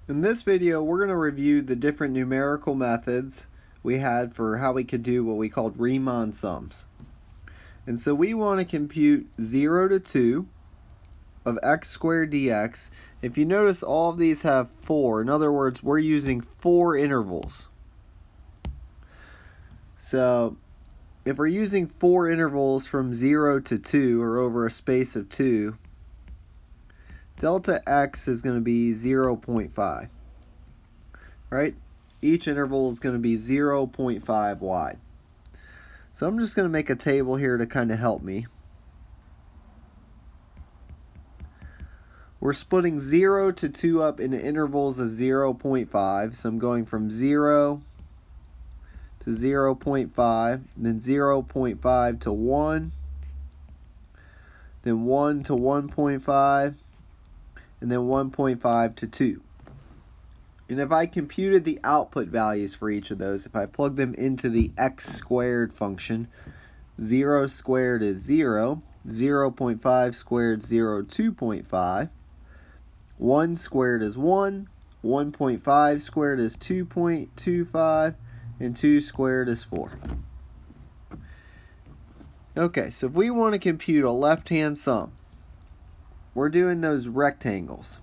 In this video, we're going to review the different numerical methods we had for how we could do what we called Riemann sums. And so we want to compute 0 to 2 of x squared dx. If you notice, all of these have 4. In other words, we're using 4 intervals. So if we're using 4 intervals from 0 to 2, or over a space of 2, delta x is going to be 0.5, right? Each interval is going to be 0.5 wide. So I'm just going to make a table here to kind of help me. We're splitting 0 to 2 up into intervals of 0.5. So I'm going from 0 to 0.5, then 0.5 to 1, then 1 to 1.5, and then 1.5 to 2. And if I computed the output values for each of those, if I plug them into the x squared function, 0 squared is 0, 0.5 squared is 2.5, 1 squared is 1, 1.5 squared is 2.25, and 2 squared is 4. Okay, so if we want to compute a left-hand sum, we're doing those rectangles.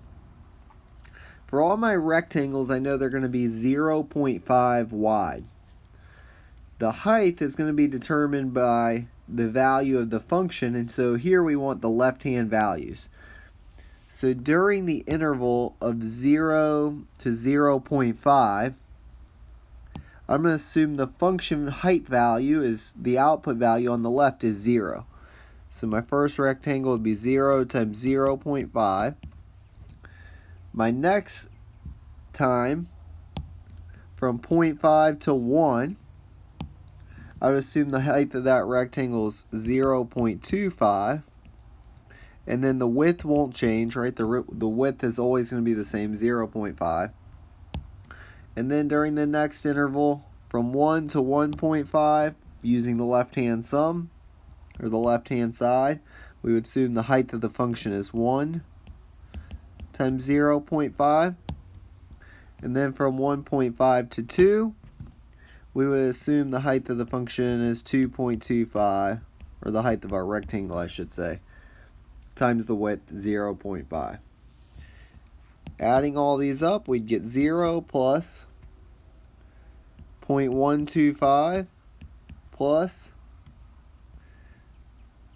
For all my rectangles, I know they're going to be 0.5 wide. The height is going to be determined by the value of the function, and so here we want the left-hand values. So during the interval of 0 to 0.5, I'm going to assume the function height value is the output value on the left is 0. So my first rectangle would be 0 times 0.5. My next time, from 0.5 to 1, I would assume the height of that rectangle is 0.25. And then the width won't change, right? The width is always going to be the same, 0.5. And then during the next interval, from 1 to 1.5, using the left-hand sum, or the left-hand side, we would assume the height of the function is 1 times 0.5. And then from 1.5 to 2, we would assume the height of the function is 2.25, or the height of our rectangle, I should say, times the width, 0.5. Adding all these up, we'd get 0 plus 0.125 plus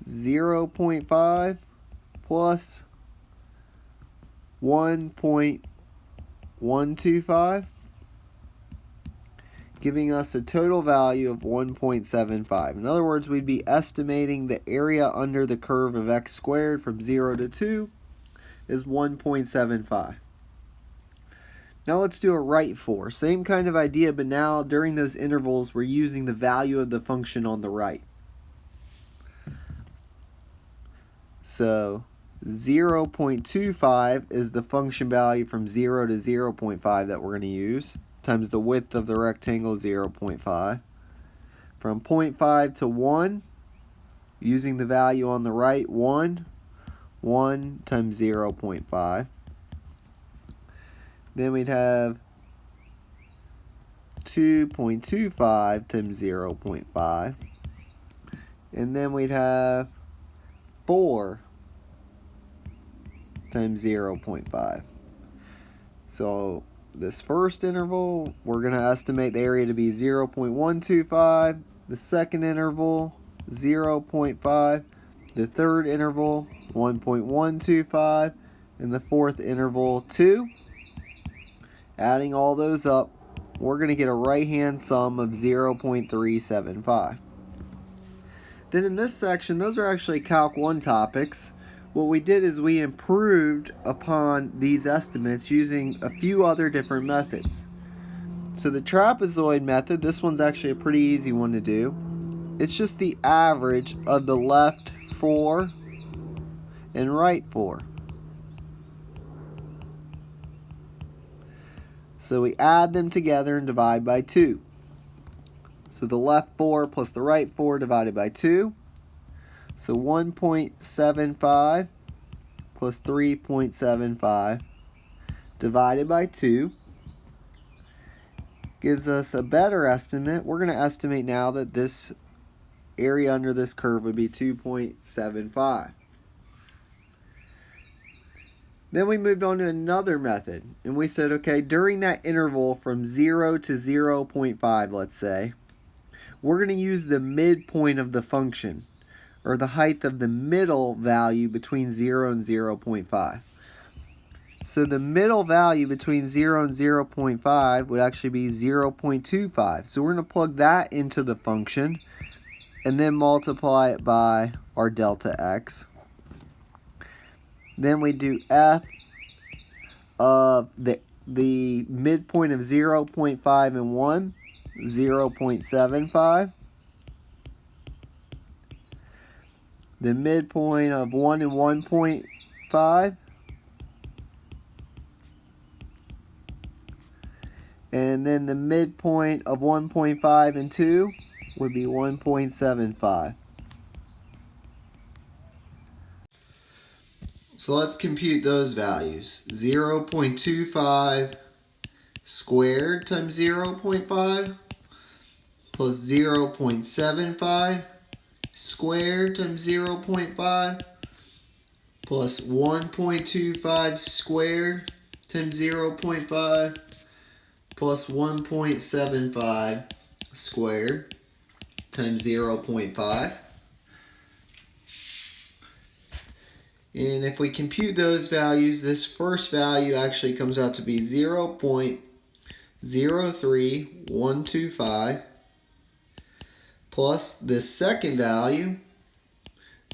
0.5 plus 1.125, giving us a total value of 1.75. In other words, we'd be estimating the area under the curve of x squared from 0 to 2 is 1.75. Now let's do a right 4. Same kind of idea, but now during those intervals we're using the value of the function on the right. So 0.25 is the function value from 0 to 0.5 that we're going to use, times the width of the rectangle, 0.5. From 0.5 to 1, using the value on the right, 1 times 0.5. Then we'd have 2.25 times 0.5. And then we'd have 4 times 0.5. So this first interval, we're going to estimate the area to be 0.125. The second interval, 0.5. The third interval, 1.125. And the fourth interval, 2. Adding all those up, we're going to get a right-hand sum of 0.375. Then in this section, those are actually Calc 1 topics. What we did is we improved upon these estimates using a few other different methods. So the trapezoid method, this one's actually a pretty easy one to do. It's just the average of the left 4 and right 4. So we add them together and divide by 2. So the left 4 plus the right 4 divided by 2. So 1.75 plus 3.75 divided by 2 gives us a better estimate. We're going to estimate now that this area under this curve would be 2.75. Then we moved on to another method, and we said, okay, during that interval from 0 to 0.5, let's say, we're going to use the midpoint of the function, or the height of the middle value between 0 and 0.5. So the middle value between 0 and 0.5 would actually be 0.25. So we're going to plug that into the function and then multiply it by our delta x. Then we do f of the midpoint of 0.5 and 1, 0.75. The midpoint of 1 and 1.5. And then the midpoint of 1.5 and 2 would be 1.75. So let's compute those values. 0.25 squared times 0.5 plus 0.75 squared times 0.5 plus 1.25 squared times 0.5 plus 1.75 squared times 0.5. And if we compute those values, this first value actually comes out to be 0.03125 plus the second value,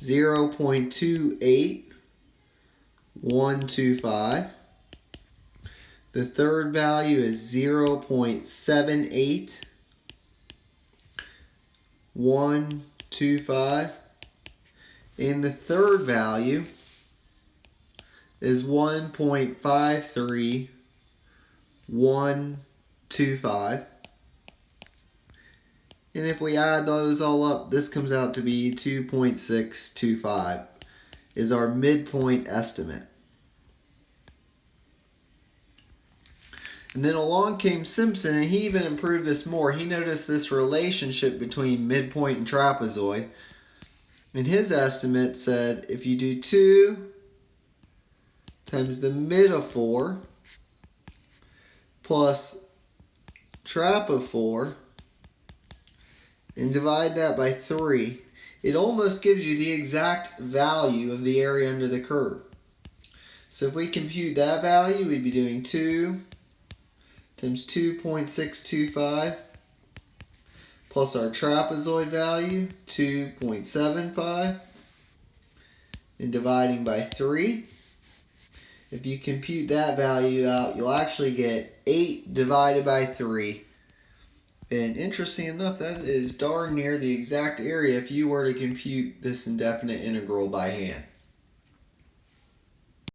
0.28125. The third value is 0.78125. And the third value is 1.53125. And if we add those all up, this comes out to be 2.625 is our midpoint estimate. And then along came Simpson, and he even improved this more. He noticed this relationship between midpoint and trapezoid. And his estimate said if you do 2 times the mid of 4 plus trap of 4 and divide that by 3, it almost gives you the exact value of the area under the curve. So if we compute that value, we'd be doing 2 times 2.625 plus our trapezoid value, 2.75, and dividing by 3. If you compute that value out, you'll actually get 8 divided by 3. And interesting enough, that is darn near the exact area if you were to compute this indefinite integral by hand.